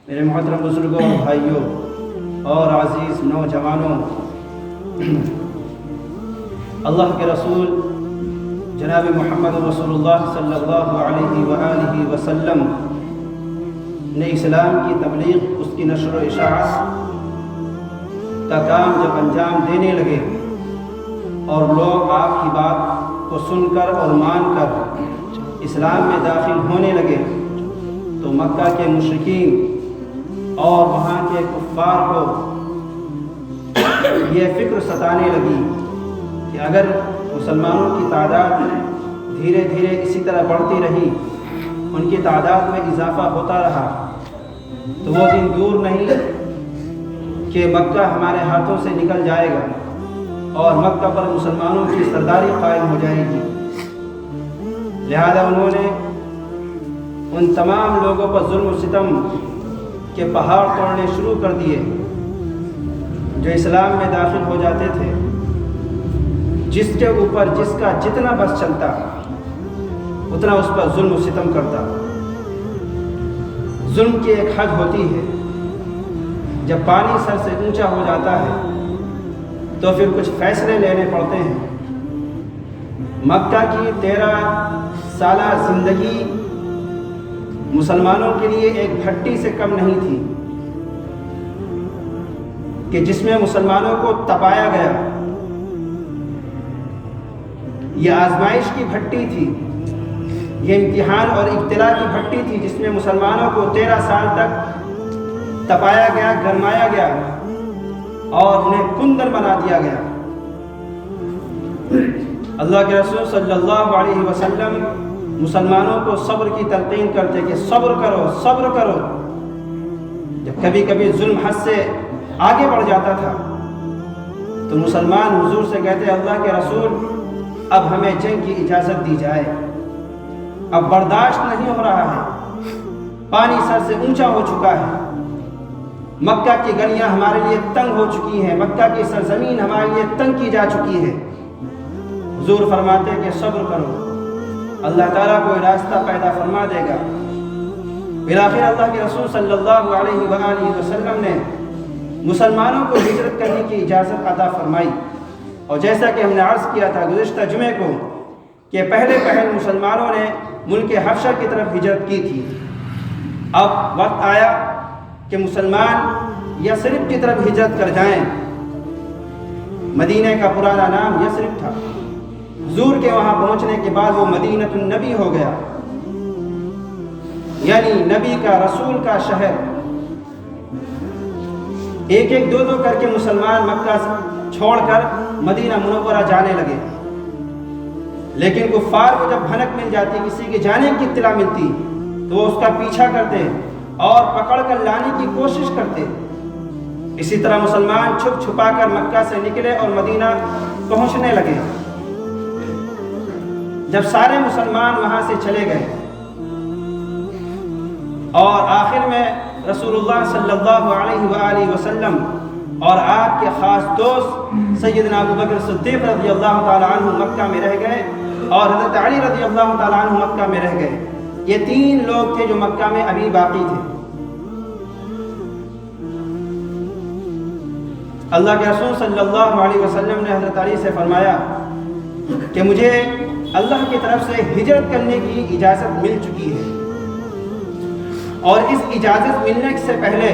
میرے محترم بزرگوں اور بھائیوں اور عزیز نوجوانوں، اللہ کے رسول جناب محمد رسول اللہ صلی اللہ علیہ وآلہ وسلم نے اسلام کی تبلیغ، اس کی نشر و اشاعت کا کام جب انجام دینے لگے اور لوگ آپ کی بات کو سن کر اور مان کر اسلام میں داخل ہونے لگے تو مکہ کے مشرکین اور وہاں کے کفار کو یہ فکر ستانے لگی کہ اگر مسلمانوں کی تعداد دھیرے دھیرے اسی طرح بڑھتی رہی، ان کی تعداد میں اضافہ ہوتا رہا تو وہ دن دور نہیں کہ مکہ ہمارے ہاتھوں سے نکل جائے گا اور مکہ پر مسلمانوں کی سرداری قائم ہو جائے گی۔ لہذا انہوں نے ان تمام لوگوں پر ظلم و ستم کے پہاڑ توڑنے شروع کر دیے جو اسلام میں داخل ہو جاتے تھے، جس کے اوپر جس کا جتنا بس چلتا اتنا اس پر ظلم و ستم کرتا۔ ظلم کی ایک حد ہوتی ہے، جب پانی سر سے اونچا ہو جاتا ہے تو پھر کچھ فیصلے لینے پڑتے ہیں۔ مکہ کی 13 سالہ زندگی مسلمانوں کے لیے ایک بھٹی سے کم نہیں تھی کہ جس میں مسلمانوں کو تپایا گیا۔ یہ آزمائش کی بھٹی تھی، یہ امتحان اور ابتلا کی بھٹی تھی جس میں مسلمانوں کو 13 سال تک تپایا گیا، گرمایا گیا اور انہیں کندر بنا دیا گیا۔ اللہ کے رسول صلی اللہ علیہ وسلم مسلمانوں کو صبر کی تلقین کرتے کہ صبر کرو، صبر کرو۔ جب کبھی کبھی ظلم حد سے آگے بڑھ جاتا تھا تو مسلمان حضور سے کہتے اللہ کے رسول اب ہمیں جنگ کی اجازت دی جائے، اب برداشت نہیں ہو رہا ہے، پانی سر سے اونچا ہو چکا ہے، مکہ کی گلیاں ہمارے لیے تنگ ہو چکی ہیں، مکہ کی سرزمین ہمارے لیے تنگ کی جا چکی ہے۔ حضور فرماتے کہ صبر کرو، اللہ تعالیٰ کوئی راستہ پیدا فرما دے گا۔ بالآخر اللہ کے رسول صلی اللہ علیہ وآلہ وسلم نے مسلمانوں کو ہجرت کرنے کی اجازت عطا فرمائی، اور جیسا کہ ہم نے عرض کیا تھا گزشتہ جمعے کو کہ پہلے مسلمانوں نے ملک حبشہ کی طرف ہجرت کی تھی۔ اب وقت آیا کہ مسلمان یثرب کی طرف ہجرت کر جائیں۔ مدینہ کا پرانا نام یثرب تھا، حضور کے وہاں پہنچنے کے بعد وہ مدینہ النبی ہو گیا، یعنی نبی کا، رسول کا شہر۔ ایک ایک دو دو کر کے مسلمان مکہ چھوڑ کر مدینہ منورہ جانے لگے، لیکن کفار کو جب بھنک مل جاتی، کسی کے جانے کی اطلاع ملتی تو وہ اس کا پیچھا کرتے اور پکڑ کر لانے کی کوشش کرتے۔ اسی طرح مسلمان چھپ چھپا کر مکہ سے نکلے اور مدینہ پہنچنے لگے۔ جب سارے مسلمان وہاں سے چلے گئے اور آخر میں رسول اللہ صلی اللہ علیہ وآلہ وسلم اور آپ کے خاص دوست سیدنا ابو بکر صدیق رضی اللہ تعالیٰ عنہ مکہ میں رہ گئے اور حضرت علی رضی اللہ تعالیٰ عنہ مکہ میں رہ گئے۔ یہ 3 لوگ تھے جو مکہ میں ابھی باقی تھے۔ اللہ کے رسول صلی اللہ علیہ وسلم نے حضرت علی سے فرمایا کہ مجھے اللہ کی طرف سے ہجرت کرنے کی اجازت مل چکی ہے، اور اس اجازت ملنے سے پہلے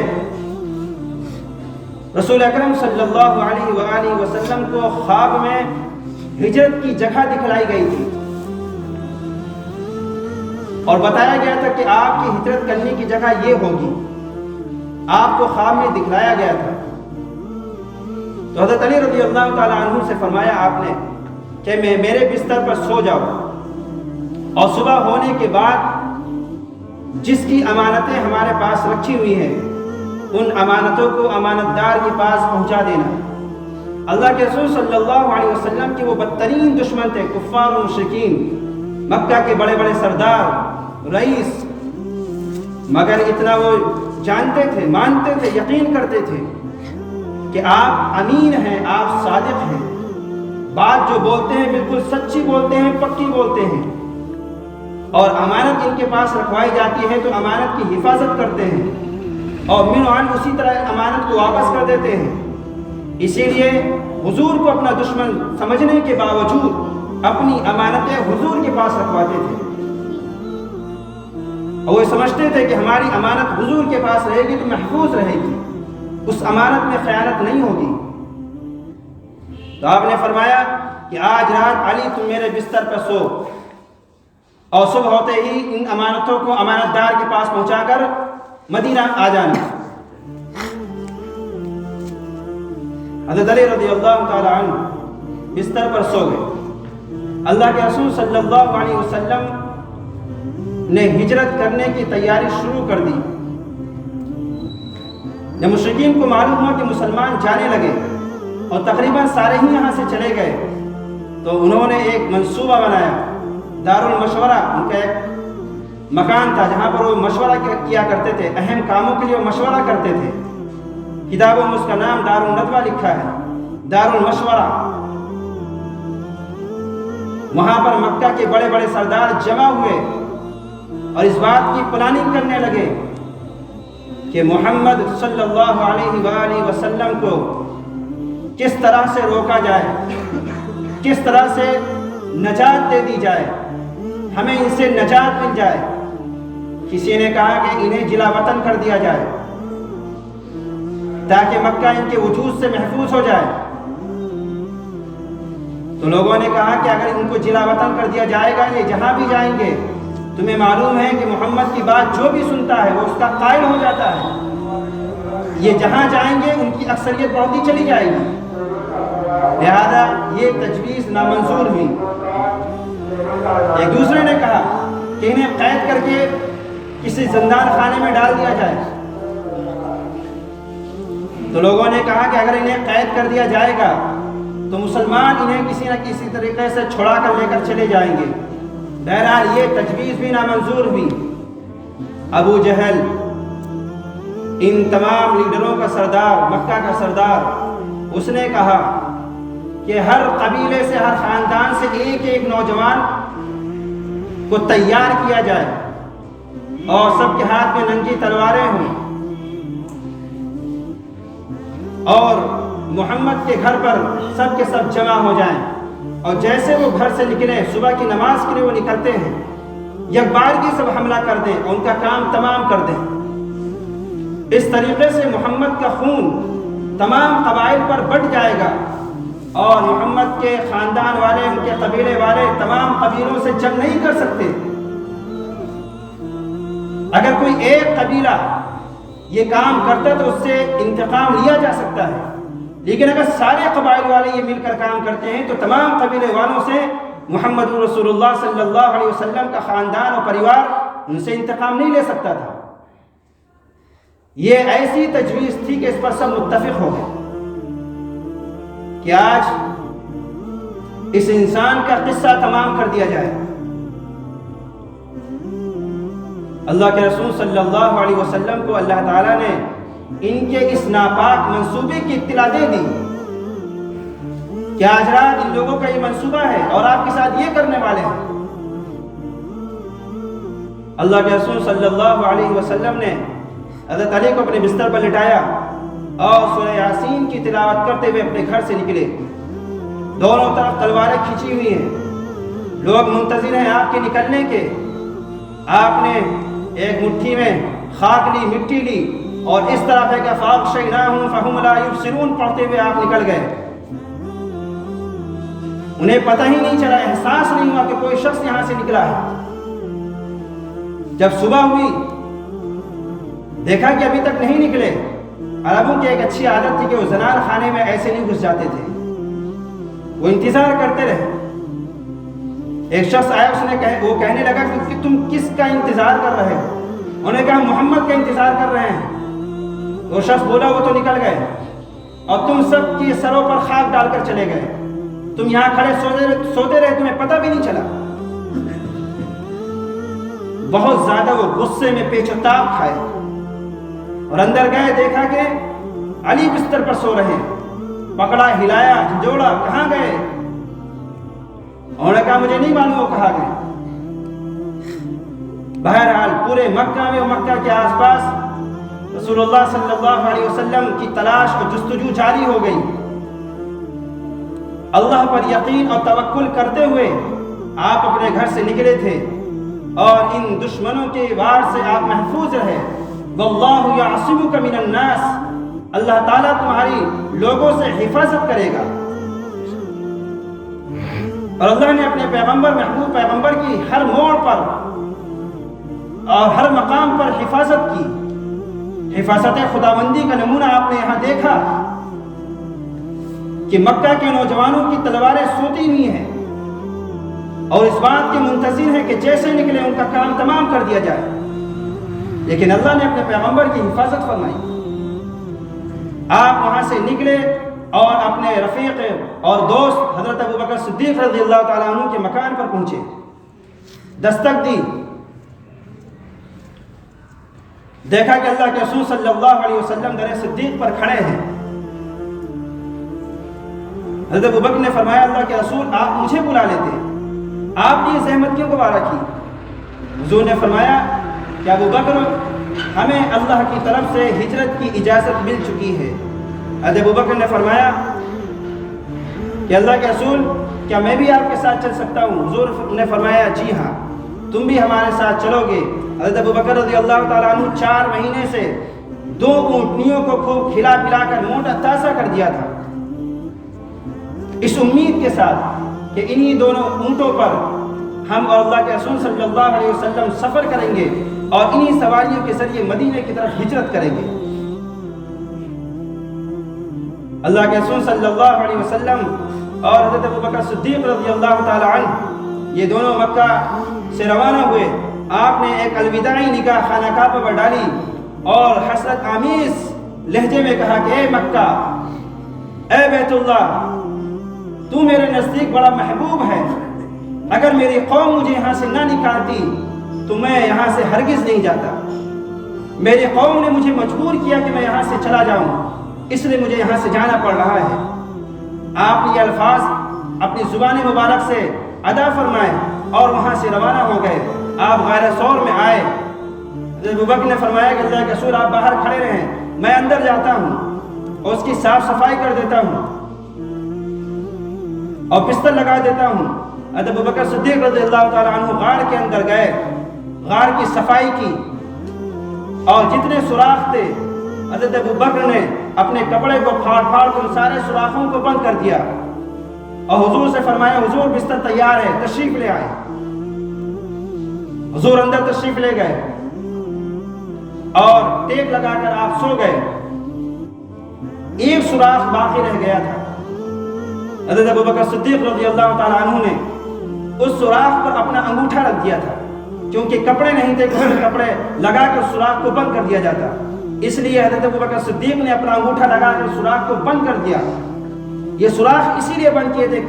رسول اکرم صلی اللہ علیہ وآلہ وسلم کو خواب میں ہجرت کی جگہ دکھلائی گئی تھی اور بتایا گیا تھا کہ آپ کی ہجرت کرنے کی جگہ یہ ہوگی، آپ کو خواب میں دکھلایا گیا تھا۔ تو حضرت علی رضی اللہ تعالیٰ عنہ سے فرمایا آپ نے کہ میرے بستر پر سو جاؤ، اور صبح ہونے کے بعد جس کی امانتیں ہمارے پاس رکھی ہوئی ہیں ان امانتوں کو امانت دار کے پاس پہنچا دینا۔ اللہ کے رسول صلی اللہ علیہ وسلم کے وہ بدترین دشمن تھے کفار و مشرکین، مکہ کے بڑے بڑے سردار، رئیس، مگر اتنا وہ جانتے تھے، مانتے تھے، یقین کرتے تھے کہ آپ امین ہیں، آپ صادق ہیں، بات جو بولتے ہیں بالکل سچی بولتے ہیں، پکی بولتے ہیں، اور امانت ان کے پاس رکھوائی جاتی ہے تو امانت کی حفاظت کرتے ہیں اور من عن اسی طرح امانت کو واپس کر دیتے ہیں۔ اسی لیے حضور کو اپنا دشمن سمجھنے کے باوجود اپنی امانتیں حضور کے پاس رکھواتے تھے، اور وہ سمجھتے تھے کہ ہماری امانت حضور کے پاس رہے گی تو محفوظ رہے گی، اس امانت میں خیانت نہیں ہوگی۔ تو آپ نے فرمایا کہ آج رات علی تم میرے بستر پر سو، اور صبح ہوتے ہی ان امانتوں کو امانت دار کے پاس پہنچا کر مدینہ آ جانا۔ حضرت علی رضی اللہ تعالی عنہ بستر پر سو گئے۔ اللہ کے رسول صلی اللہ علیہ وسلم نے ہجرت کرنے کی تیاری شروع کر دی۔ جب مشرکین کو معلوم ہوا کہ مسلمان جانے لگے اور تقریباً سارے ہی یہاں سے چلے گئے، تو انہوں نے ایک منصوبہ بنایا۔ دارالمشورہ ان کا ایک مکان تھا جہاں پر وہ مشورہ کیا کرتے تھے، اہم کاموں کے لیے وہ مشورہ کرتے تھے۔ کتابوں میں اس کا نام دارالندوہ لکھا ہے، دارالمشورہ۔ وہاں پر مکہ کے بڑے بڑے سردار جمع ہوئے اور اس بات کی پلاننگ کرنے لگے کہ محمد صلی اللہ علیہ وآلہ وسلم کو کس طرح سے روکا جائے، کس طرح سے نجات دے دی جائے، ہمیں ان سے نجات مل جائے۔ کسی نے کہا کہ انہیں جلا وطن کر دیا جائے تاکہ مکہ ان کے وجود سے محفوظ ہو جائے۔ تو لوگوں نے کہا کہ اگر ان کو جلا وطن کر دیا جائے گا، یہ جہاں بھی جائیں گے، تمہیں معلوم ہے کہ محمد کی بات جو بھی سنتا ہے وہ اس کا قائل ہو جاتا ہے، یہ جہاں جائیں گے ان کی اکثریت بڑھتی چلی جائے گی، لہذا یہ تجویز نامنظور ہوئی۔ ایک دوسرے نے کہا کہ انہیں قید کر کے کسی زندان خانے میں ڈال دیا جائے۔ تو لوگوں نے کہا کہ اگر انہیں قید کر دیا جائے گا تو مسلمان انہیں کسی نہ کسی طریقے سے چھڑا کر لے کر چلے جائیں گے۔ بہرحال یہ تجویز بھی نامنظور ہوئی۔ ابو جہل ان تمام لیڈروں کا سردار، مکہ کا سردار، اس نے کہا کہ ہر قبیلے سے، ہر خاندان سے ایک ایک نوجوان کو تیار کیا جائے اور سب کے ہاتھ میں ننگی تلواریں ہوں، اور محمد کے گھر پر سب کے سب جمع ہو جائیں، اور جیسے وہ گھر سے نکلیں، صبح کی نماز کے لیے وہ نکلتے ہیں، یک بارگی سب حملہ کر دیں اور ان کا کام تمام کر دیں۔ اس طریقے سے محمد کا خون تمام قبائل پر بٹ جائے گا، اور محمد کے خاندان والے، ان کے قبیلے والے تمام قبیلوں سے جنگ نہیں کر سکتے۔ اگر کوئی ایک قبیلہ یہ کام کرتا ہے تو اس سے انتقام لیا جا سکتا ہے، لیکن اگر سارے قبائل والے یہ مل کر کام کرتے ہیں تو تمام قبیلے والوں سے محمد رسول اللہ صلی اللہ علیہ وسلم کا خاندان اور پریوار ان سے انتقام نہیں لے سکتا تھا۔ یہ ایسی تجویز تھی کہ اس پر سب متفق ہو گئے کہ آج اس انسان کا قصہ تمام کر دیا جائے۔ اللہ کے رسول صلی اللہ علیہ وسلم کو اللہ تعالیٰ نے ان کے اس ناپاک منصوبے کی اطلاع دے دی کہ آج رات ان لوگوں کا یہ منصوبہ ہے اور آپ کے ساتھ یہ کرنے والے ہیں۔ اللہ کے رسول صلی اللہ علیہ وسلم نے حضرت علی کو اپنے بستر پر لٹایا اور سورہ یاسین کی تلاوت کرتے ہوئے اپنے گھر سے نکلے۔ دونوں طرف تلواریں کھینچی ہوئی ہیں، لوگ منتظر ہیں آپ کے نکلنے کے۔ آپ نے ایک مٹھی میں خاک لی، مٹی لی، اور اس طرح ہے کہ فَأَغْشَيْنَاهُمْ فَهُمْ لَا يُبْصِرُونَ پڑھتے ہوئے آپ نکل گئے۔ انہیں پتہ ہی نہیں چلا، احساس نہیں ہوا کہ کوئی شخص یہاں سے نکلا ہے۔ جب صبح ہوئی دیکھا کہ ابھی تک نہیں نکلے۔ عربوں کی ایک اچھی عادت تھی کہ وہ زنان خانے میں ایسے نہیں گھس جاتے تھے، وہ انتظار کرتے رہے۔ ایک شخص آیا، وہ کہنے لگا کہ تم کس کا انتظار کر رہے ہو؟ انہوں نے کہا محمد کا انتظار کر رہے ہیں۔ وہ شخص بولا وہ تو نکل گئے اور تم سب کی سروں پر خاک ڈال کر چلے گئے، تم یہاں کھڑے سوتے رہے، تمہیں پتہ بھی نہیں چلا۔ بہت زیادہ وہ غصے میں پیچ و تاب کھائے اور اندر گئے، دیکھا کہ علی بستر پر سو رہے ہیں۔ پکڑا، ہلایا، جھنجھوڑا، کہاں گئے؟ انہوں نے کہا مجھے نہیں معلوم وہ کہاں گئے۔ بہرحال پورے مکہ میں، مکہ کے آس پاس رسول اللہ صلی اللہ علیہ وسلم کی تلاش اور جستجو جاری ہو گئی۔ اللہ پر یقین اور توکل کرتے ہوئے آپ اپنے گھر سے نکلے تھے اور ان دشمنوں کے وار سے آپ محفوظ رہے۔ واللہ یعصمک من الناس، اللہ تعالیٰ تمہاری لوگوں سے حفاظت کرے گا۔ اور اللہ نے اپنے پیغمبر، محبوب پیغمبر کی ہر موڑ پر اور ہر مقام پر حفاظت کی۔ حفاظت خداوندی کا نمونہ آپ نے یہاں دیکھا کہ مکہ کے نوجوانوں کی تلواریں سوتی ہوئی ہیں اور اس بات کے منتظر ہیں کہ جیسے نکلے ان کا کام تمام کر دیا جائے، لیکن اللہ نے اپنے پیغمبر کی حفاظت فرمائی۔ آپ وہاں سے نکلے اور اپنے رفیق اور دوست حضرت ابوبکر صدیق رضی اللہ تعالیٰ عنہ کے مکان پر پہنچے، دستک دی، دیکھا کہ اللہ کے رسول صلی اللہ علیہ وسلم در صدیق پر کھڑے ہیں۔ حضرت ابوبکر نے فرمایا اللہ کے رسول آپ مجھے بلا لیتے، آپ نے یہ زحمت کیوں گوارا کی؟ حضور نے فرمایا کہ ابوبکر ہمیں اللہ کی طرف سے ہجرت کی اجازت مل چکی ہے۔ حضرت ابوبکر نے فرمایا کہ اللہ کے رسول کیا میں بھی آپ کے ساتھ چل سکتا ہوں؟ حضور نے فرمایا جی ہاں، تم بھی ہمارے ساتھ چلو گے۔ حضرت ابوبکر رضی اللہ تعالیٰ عنہ 4 مہینے سے 2 اونٹنیوں کو خوب کھلا پلا کر موٹا تازہ کر دیا تھا، اس امید کے ساتھ کہ انہی دونوں اونٹوں پر ہم اور اللہ کے رسول صلی اللہ علیہ وسلم سفر کریں گے اور انہی سواریوں کے ذریعے مدینے کی طرف ہجرت کریں گے۔ اللہ کے رسول صلی اللہ علیہ وسلم اور حضرت ابوبکر صدیق رضی اللہ تعالی عنہ یہ دونوں مکہ سے روانہ ہوئے۔ آپ نے ایک الوداعی نگاہ خانہ کعبہ پر ڈالی اور حسرت آمیز لہجے میں کہا کہ اے مکہ، اے بیت اللہ، تو میرے نزدیک بڑا محبوب ہے، اگر میری قوم مجھے یہاں سے نہ نکالتی تو میں یہاں سے ہرگز نہیں جاتا۔ میری قوم نے مجھے مجبور کیا کہ میں یہاں سے چلا جاؤں، اس لیے مجھے یہاں سے جانا پڑ رہا ہے۔ آپ نے یہ الفاظ اپنی زبان مبارک سے ادا فرمائے اور وہاں سے روانہ ہو گئے۔ آپ غیر سور میں آئے۔ حضرت ابوبکر نے فرمایا کہ اللہ کے رسول آپ باہر کھڑے رہیں، میں اندر جاتا ہوں اور اس کی صاف صفائی کر دیتا ہوں اور بستر لگا دیتا ہوں۔ حضرت ابوبکر صدیق رضی اللہ تعالیٰ عنہ غار کے اندر گئے، غار کی صفائی کی اور جتنے سوراخ تھے حضرت ابوبکر نے اپنے کپڑے کو پھاڑ پھاڑ کر ان سارے سوراخوں کو بند کر دیا اور حضور سے فرمایا حضور بستر تیار ہے، تشریف لے آئے۔ حضور اندر تشریف لے گئے اور ٹیک لگا کر آپ سو گئے۔ ایک سوراخ باقی رہ گیا تھا، حضرت ابوبکر صدیق رضی اللہ تعالیٰ عنہ نے اس سوراخ پر اپنا انگوٹھا رکھ دیا تھا، کیونکہ کپڑے نہیں تھے کہ کپڑے لگا کر سوراخ کو بند کر دیا جاتا، اس لیے حضرت ابوبکر صدیق نے اپنا انگوٹھا لگا کر سوراخ کو بند کر دیا۔ یہ سوراخ اسی لیے بند کیے تھے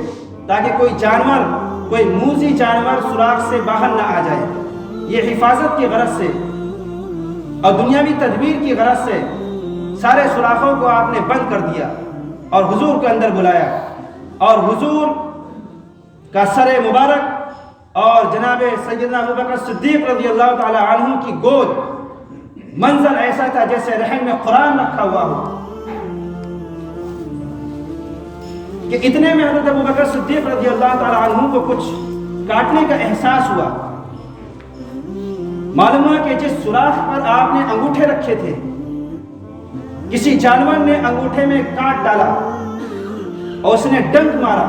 تاکہ کوئی جانور، کوئی موذی جانور سوراخ سے باہر نہ آ جائے۔ یہ حفاظت کی غرض سے اور دنیاوی تدبیر کی غرض سے سارے سوراخوں کو آپ نے بند کر دیا اور حضور کو اندر بلایا اور حضور کا سر مبارک اور جناب سیدنا ابوبکر صدیق رضی اللہ تعالی عنہ کی گود، منظر ایسا تھا جیسے رحم میں قرآن رکھا ہوا ہو کہ اتنے میں حضرت ابوبکر صدیق رضی اللہ تعالی عنہ کو کچھ کاٹنے کا احساس ہوا۔ معلوم ہوا کہ جس سوراخ پر آپ نے انگوٹھے رکھے تھے کسی جانور نے انگوٹھے میں کاٹ ڈالا اور اس نے ڈنک مارا،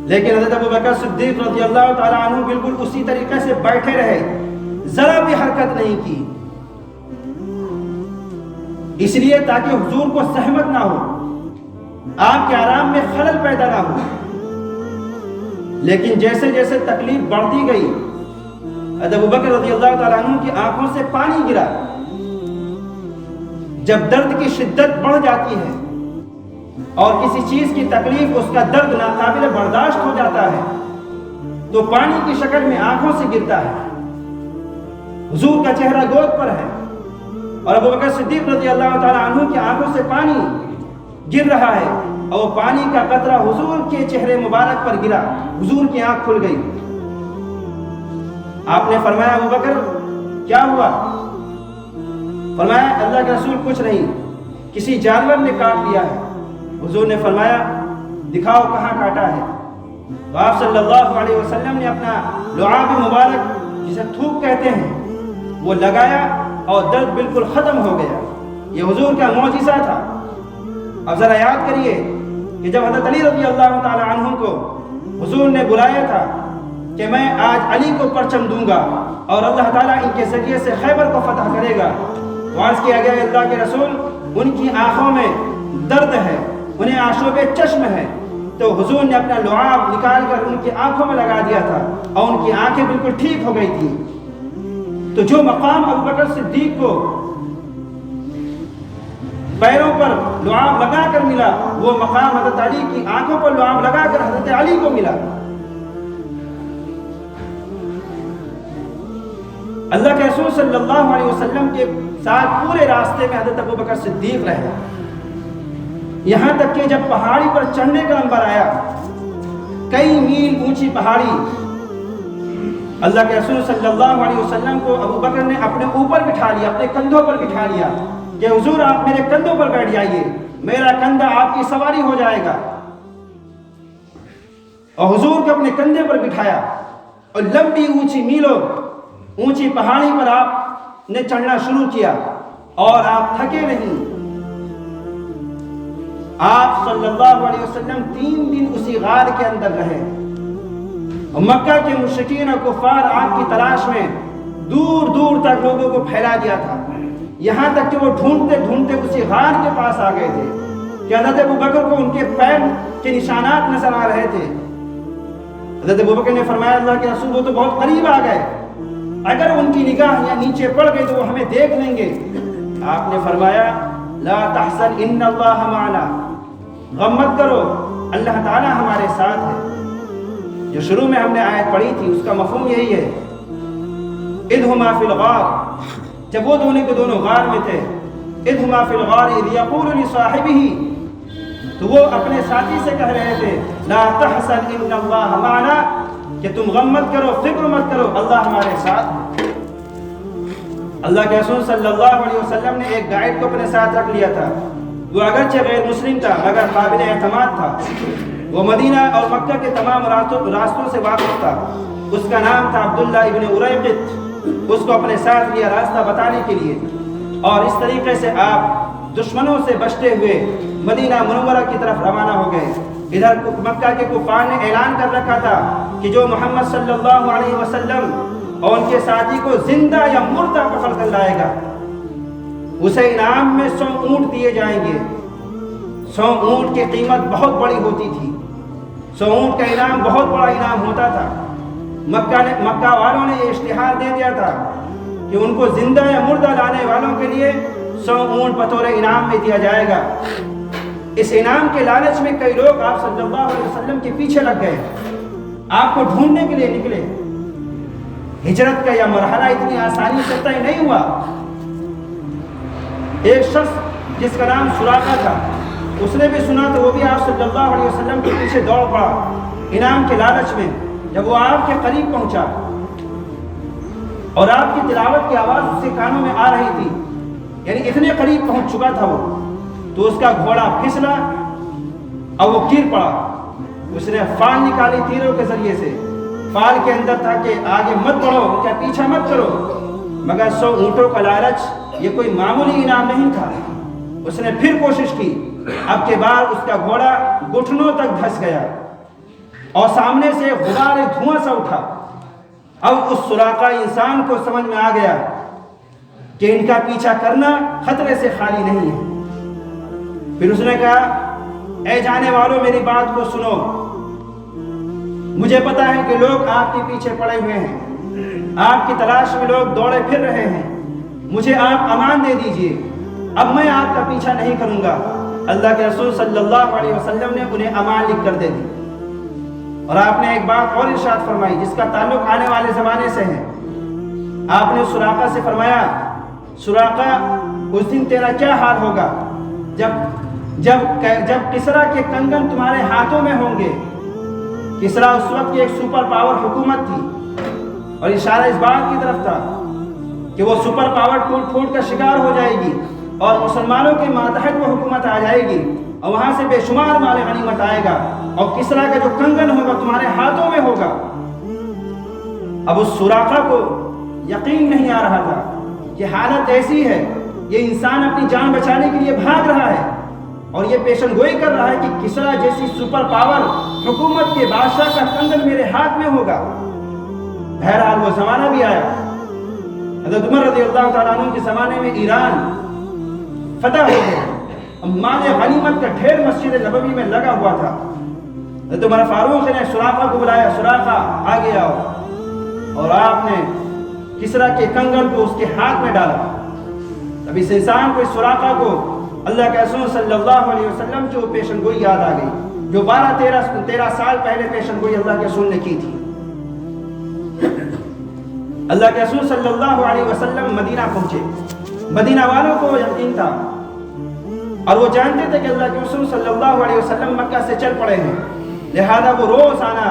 لیکن حضرت ابوبکر صدیق رضی اللہ تعالی عنہ بالکل اسی طریقے سے بیٹھے رہے، ذرا بھی حرکت نہیں کی، اس لیے تاکہ حضور کو زحمت نہ ہو، آپ کے آرام میں خلل پیدا نہ ہو۔ لیکن جیسے جیسے تکلیف بڑھتی گئی حضرت ابوبکر رضی اللہ تعالیٰ عنہ کی آنکھوں سے پانی گرا۔ جب درد کی شدت بڑھ جاتی ہے اور کسی چیز کی تکلیف، اس کا درد ناقابل برداشت ہو جاتا ہے تو پانی کی شکل میں آنکھوں سے گرتا ہے۔ حضور کا چہرہ گود پر ہے اور ابوبکر صدیق رضی اللہ تعالیٰ عنہ کی آنکھوں سے پانی گر رہا ہے اور وہ پانی کا قطرہ حضور کے چہرے مبارک پر گرا، حضور کی آنکھ کھل گئی۔ آپ نے فرمایا ابوبکر کیا ہوا؟ فرمایا اللہ کے رسول کچھ نہیں، کسی جانور نے کاٹ لیا ہے۔ حضور نے فرمایا دکھاؤ کہاں کاٹا ہے۔ تو آپ صلی اللہ علیہ وسلم نے اپنا لعاب مبارک جسے تھوک کہتے ہیں وہ لگایا اور درد بالکل ختم ہو گیا۔ یہ حضور کا معجزہ تھا۔ اب ذرا یاد کریے کہ جب حضرت علی رضی اللہ تعالی عنہ کو حضور نے بلایا تھا کہ میں آج علی کو پرچم دوں گا اور اللہ تعالیٰ ان کے ذریعے سے خیبر کو فتح کرے گا، تو عرض کیا گیا اللہ کے رسول ان کی آنکھوں میں درد ہے، انہیں آشوب چشم ہے۔ تو حضور نے اپنا لعاب نکال کر ان کی آنکھوں میں لگا دیا تھا اور ان کی آنکھیں بالکل ٹھیک ہو گئی تھی۔ تو جو مقام ابو بکر صدیق کو پیروں پر لعاب لگا کر ملا، وہ مقام حضرت علی کی آنکھوں پر لعاب لگا کر حضرت علی کو ملا۔ اللہ کے رسول صلی اللہ علیہ وسلم کے ساتھ پورے راستے میں حضرت ابو بکر صدیق رہے، یہاں تک کہ جب پہاڑی پر چڑھنے کا نمبر آیا، کئی میل اونچی پہاڑی، اللہ کے رسول صلی اللہ علیہ وسلم کو ابو بکر نے اپنے اوپر بٹھا لیا، اپنے کندھوں پر بٹھا لیا کہ حضور آپ میرے کندھوں پر بیٹھ جائیے، میرا کندھا آپ کی سواری ہو جائے گا۔ اور حضور کو اپنے کندھے پر بٹھایا اور لمبی اونچی میلوں اونچی پہاڑی پر آپ نے چڑھنا شروع کیا اور آپ تھکے نہیں۔ آپ صلی اللہ علیہ وسلم 3 دن اسی غار کے اندر رہے۔ مکہ کے مشرکین اور کفار آپ کی تلاش میں دور دور تک لوگوں کو پھیلا دیا تھا، یہاں تک کہ وہ ڈھونڈتے ڈھونڈتے اسی غار کے پاس آ گئے تھے کہ حضرت ابو بکر کو ان کے پیر کے نشانات نظر آ رہے تھے۔ حضرت ابو بکر نے فرمایا اللہ کے رسول وہ تو بہت قریب آ گئے، اگر ان کی نگاہ یا نیچے پڑ گئی تو وہ ہمیں دیکھ لیں گے۔ آپ نے فرمایا لا تحزن ان اللہ معنا، غم مت کرو اللہ تعالی ہمارے ساتھ ہے۔ جو شروع میں ہم نے آیت پڑھی تھی اس کا مفہوم یہی ہے، اذ ہما فی الغار، جب وہ دونوں کے دونوں غار میں تھے، اذ ہما فی الغار اذ یقول لصاحبہ، تو وہ اپنے ساتھی سے کہہ رہے تھے لا تحزن ان اللہ معنا، کہ تم غم مت کرو، فکر مت کرو، اللہ ہمارے ساتھ ہے۔ اللہ کے رسول صلی اللہ علیہ وسلم نے ایک گائیڈ کو اپنے ساتھ رکھ لیا تھا، وہ اگرچہ غیر مسلم تھا مگر قابل اعتماد تھا، وہ مدینہ اور مکہ کے تمام راستوں سے واقف تھا، اس کا نام تھا عبداللہ ابن اریقط۔ اس کو اپنے ساتھ لیا راستہ بتانے کے لیے، اور اس طریقے سے آپ دشمنوں سے بچتے ہوئے مدینہ منورہ کی طرف روانہ ہو گئے۔ ادھر مکہ کے کفار نے اعلان کر رکھا تھا کہ جو محمد صلی اللہ علیہ وسلم اور ان کے ساتھی کو زندہ یا مردہ پکڑ کر لائے گا اسے انعام میں 100 اونٹ دیے جائیں گے۔ 100 اونٹ کی قیمت بہت بڑی ہوتی تھی، 100 اونٹ کا انعام بہت بڑا انعام ہوتا تھا۔ مکہ والوں نے یہ اشتہار دے دیا تھا کہ ان کو زندہ یا مردہ لانے والوں کے لیے 100 اونٹ بطور انعام میں دیا جائے گا۔ اس انعام کے لالچ میں کئی لوگ آپ صلی اللہ علیہ وسلم کے پیچھے لگ گئے، آپ کو ڈھونڈنے کے لیے نکلے۔ ہجرت کا یہ مرحلہ اتنی آسانی سے طے نہیں ہوا۔ ایک شخص جس کا نام سراقہ تھا، اس نے بھی سنا تو وہ بھی آپ صلی اللہ علیہ وسلم کے پیچھے دوڑ پڑا انعام کے لالچ میں۔ جب وہ آپ کے قریب پہنچا اور آپ کی تلاوت کی آواز اس کے کانوں میں آ رہی تھی، یعنی اتنے قریب پہنچ چکا تھا وہ، تو اس کا گھوڑا پھسلا اور وہ گر پڑا۔ اس نے فال نکالی تیروں کے ذریعے سے، فال کے اندر تھا کہ آگے مت بڑھو، کیا پیچھا مت کرو، مگر 100 اونٹوں کا لالچ یہ کوئی معمولی انعام نہیں تھا۔ اس نے پھر کوشش کی، اب کے بعد اس کا گھوڑا گھٹنوں تک دھس گیا اور سامنے سے غبار دھواں سا اٹھا۔ اب اس سراقہ انسان کو سمجھ میں آ گیا کہ ان کا پیچھا کرنا خطرے سے خالی نہیں ہے۔ پھر اس نے کہا اے جانے والوں میری بات کو سنو، مجھے پتا ہے کہ لوگ آپ کے پیچھے پڑے ہوئے ہیں، آپ کی تلاش میں لوگ دوڑے پھر رہے ہیں، مجھے آپ امان دے دیجئے، اب میں آپ کا پیچھا نہیں کروں گا۔ اللہ کے رسول صلی اللہ علیہ وسلم نے انہیں امان لکھ کر دے دی۔ اور آپ نے ایک بات اور ارشاد فرمائی جس کا تعلق آنے والے زمانے سے ہے۔ آپ نے سراقہ سے فرمایا سراقہ اس دن تیرا کیا حال ہوگا جب کسرا کے کنگن تمہارے ہاتھوں میں ہوں گے۔ کسرا اس وقت کی ایک سپر پاور حکومت تھی اور اشارہ اس بات کی طرف تھا کہ وہ سپر پاور ٹوٹ پھوٹ کا شکار ہو جائے گی اور مسلمانوں کے ماتحت وہ حکومت آ جائے گی اور وہاں سے بے شمار مال غنیمت آئے گا اور کسریٰ کا جو کنگن ہوگا تمہارے ہاتھوں میں ہوگا۔ اب اس سراقہ کو یقین نہیں آ رہا تھا کہ حالت ایسی ہے، یہ انسان اپنی جان بچانے کے لیے بھاگ رہا ہے اور یہ پیشن گوئی کر رہا ہے کہ کسریٰ جیسی سپر پاور حکومت کے بادشاہ کا کنگن میرے ہاتھ میں ہوگا۔ بہرحال وہ زمانہ بھی آیا، حضرت عمر رضی اللہ تعالیٰ عنہ کے زمانے میں ایران فتح ہو گیا، مال غنیمت کا ڈھیر مسجد نبوی میں لگا ہوا تھا۔ حضرت عمر فاروق نے سراقہ کو بلایا، سراقہ آگے آؤ، اور آپ نے کسریٰ کے کنگن کو اس کے ہاتھ میں ڈالا۔ اب اس انسان کو، اس سراقہ کو اللہ کے رسول صلی اللہ علیہ وسلم جو پیشن گوئی یاد آ گئی، جو 12-13 سال پہلے پیشن گوئی اللہ کے رسول نے کی تھی۔ اللہ کے رسول صلی اللہ علیہ وسلم مدینہ پہنچے، مدینہ والوں کو یقین تھا اور وہ جانتے تھے کہ اللہ کے رسول صلی اللہ علیہ وسلم مکہ سے چل پڑے ہیں، لہذا وہ روزانہ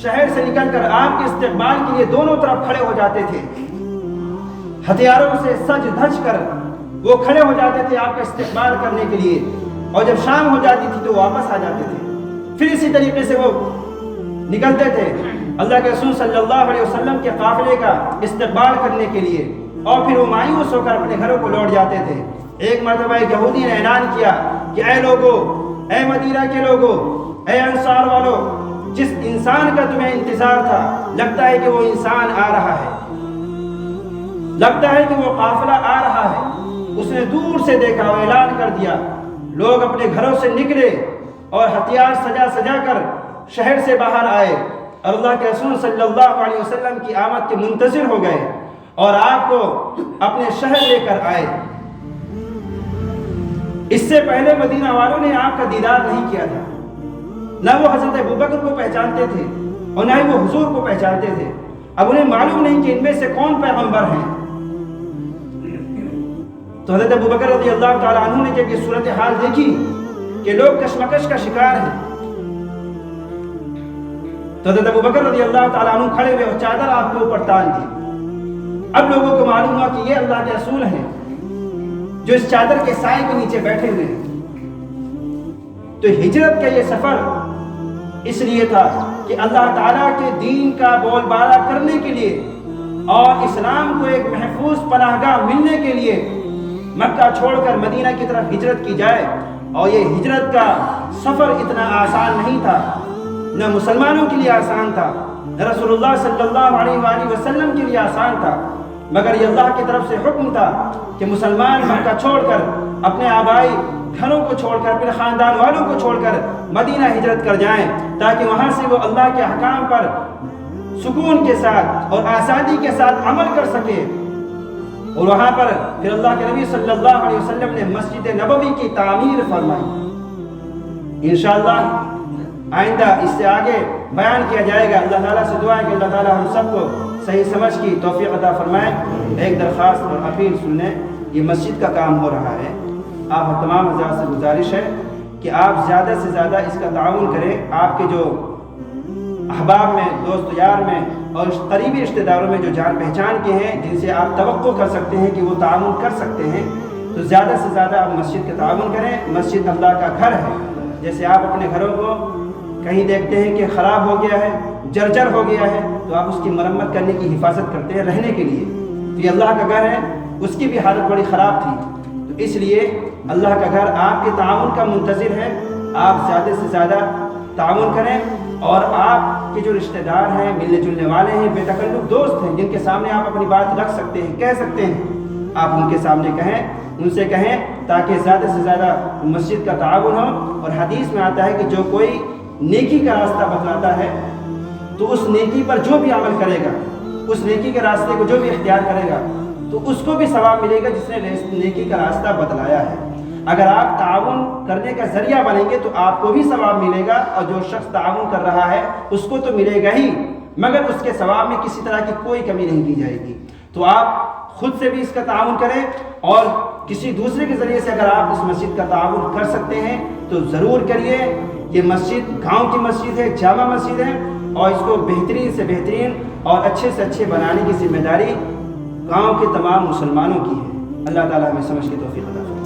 شہر سے نکل کر آپ کے استقبال کے لیے دونوں طرف کھڑے ہو جاتے تھے، ہتھیاروں سے سج دھج کر وہ کھڑے ہو جاتے تھے آپ کا استقبال کرنے کے لیے، اور جب شام ہو جاتی تھی تو واپس آ جاتے تھے۔ پھر اسی طریقے سے وہ نکلتے تھے اللہ کے رسول صلی اللہ علیہ وسلم کے قافلے کا استقبال کرنے کے لیے، اور پھر وہ مایوس ہو کر اپنے گھروں کو لوٹ جاتے تھے۔ ایک مرتبہ ایک یہودی نے اعلان کیا کہ اے لوگو، اے مدینہ کے لوگو، اے انصار والو، جس انسان کا تمہیں انتظار تھا لگتا ہے کہ وہ انسان آ رہا ہے، لگتا ہے کہ وہ قافلہ آ رہا ہے۔ اس نے دور سے دیکھا اور اعلان کر دیا، لوگ اپنے گھروں سے نکلے اور ہتھیار سجا سجا کر شہر سے باہر آئے اور اللہ کے رسول صلی اللہ علیہ وسلم کی آمد کے منتظر ہو گئے اور آپ کو اپنے شہر لے کر آئے۔ اس سے پہلے مدینہ والوں نے آپ کا دیدار نہیں کیا تھا، نہ وہ حضرت ابوبکر کو پہچانتے تھے اور نہ ہی وہ حضور کو پہچانتے تھے۔ اب انہیں معلوم نہیں کہ ان میں سے کون پیغمبر ہیں۔ تو حضرت ابوبکر رضی اللہ تعالیٰ عنہ نے جب یہ صورتحال دیکھی کہ لوگ کشمکش کا شکار ہیں، تو حضرت ابوبکر رضی اللہ تعالیٰ عنہ کھڑے ہوئے اور چادر آپ کے اوپر تان دی۔ اب لوگوں کو معلوم ہوا کہ یہ اللہ کے رسول ہیں جو اس چادر کے سائے کے نیچے بیٹھے ہوئے ہیں۔ تو ہجرت کا یہ سفر اس لیے تھا کہ اللہ تعالیٰ کے دین کا بول بالا کرنے کے لیے اور اسلام کو ایک محفوظ پناہ گاہ ملنے کے لیے مکہ چھوڑ کر مدینہ کی طرف ہجرت کی جائے۔ اور یہ ہجرت کا سفر اتنا آسان نہیں تھا، نہ مسلمانوں کے لیے آسان تھا، نہ رسول اللہ صلی اللہ علیہ وآلہ وسلم کے لیے آسان تھا، مگر یہ اللہ کی طرف سے حکم تھا کہ مسلمان مکہ چھوڑ کر، اپنے آبائی گھروں کو چھوڑ کر، اپنے خاندان والوں کو چھوڑ کر مدینہ ہجرت کر جائیں، تاکہ وہاں سے وہ اللہ کے احکام پر سکون کے ساتھ اور آزادی کے ساتھ عمل کر سکے۔ اور وہاں پر پھر اللہ کے نبی صلی اللہ علیہ وسلم نے مسجد نبوی کی تعمیر فرمائی۔ انشاءاللہ آئندہ اس سے آگے بیان کیا جائے گا۔ اللہ تعالیٰ سے دعا ہے کہ اللہ تعالیٰ ہم سب کو صحیح سمجھ کی توفیق عطا فرمائے۔ ایک درخواست اور اپیل سنیں، یہ مسجد کا کام ہو رہا ہے، آپ تمام حضرات سے گزارش ہے کہ آپ زیادہ سے زیادہ اس کا تعاون کریں۔ آپ کے جو احباب میں، دوست یار میں اور قریبی رشتہ داروں میں جو جان پہچان کے ہیں، جن سے آپ توقع کر سکتے ہیں کہ وہ تعاون کر سکتے ہیں، تو زیادہ سے زیادہ آپ مسجد کا تعاون کریں۔ مسجد اللہ کا گھر ہے۔ جیسے آپ اپنے گھروں کو کہیں دیکھتے ہیں کہ خراب ہو گیا ہے، جرجر ہو گیا ہے، تو آپ اس کی مرمت کرنے کی حفاظت کرتے ہیں رہنے کے لیے۔ تو یہ اللہ کا گھر ہے، اس کی بھی حالت بڑی خراب تھی، تو اس لیے اللہ کا گھر آپ کے تعاون کا منتظر ہے۔ آپ زیادہ سے زیادہ تعاون کریں، اور آپ کے جو رشتہ دار ہیں، ملنے جلنے والے ہیں، بے تکلف دوست ہیں، جن کے سامنے آپ اپنی بات رکھ سکتے ہیں، کہہ سکتے ہیں، آپ ان کے سامنے کہیں، ان سے کہیں، تاکہ زیادہ سے زیادہ مسجد کا تعاون ہو۔ اور حدیث میں آتا ہے کہ جو کوئی نیکی کا راستہ بتلاتا ہے تو اس نیکی پر جو بھی عمل کرے گا، اس نیکی کے راستے کو جو بھی اختیار کرے گا، تو اس کو بھی ثواب ملے گا جس نے نیکی کا راستہ بتلایا ہے۔ اگر آپ تعاون کرنے کا ذریعہ بنیں گے تو آپ کو بھی ثواب ملے گا، اور جو شخص تعاون کر رہا ہے اس کو تو ملے گا ہی، مگر اس کے ثواب میں کسی طرح کی کوئی کمی نہیں کی جائے گی۔ تو آپ خود سے بھی اس کا تعاون کریں، اور کسی دوسرے کے ذریعے سے اگر آپ اس مسجد کا تعاون کر سکتے ہیں تو ضرور کریے۔ یہ مسجد گاؤں کی مسجد ہے، جامع مسجد ہے، اور اس کو بہترین سے بہترین اور اچھے سے اچھے بنانے کی ذمہ داری گاؤں کے تمام مسلمانوں کی ہے۔ اللہ تعالیٰ ہمیں سمجھ کے توفیق عطا فرمائے۔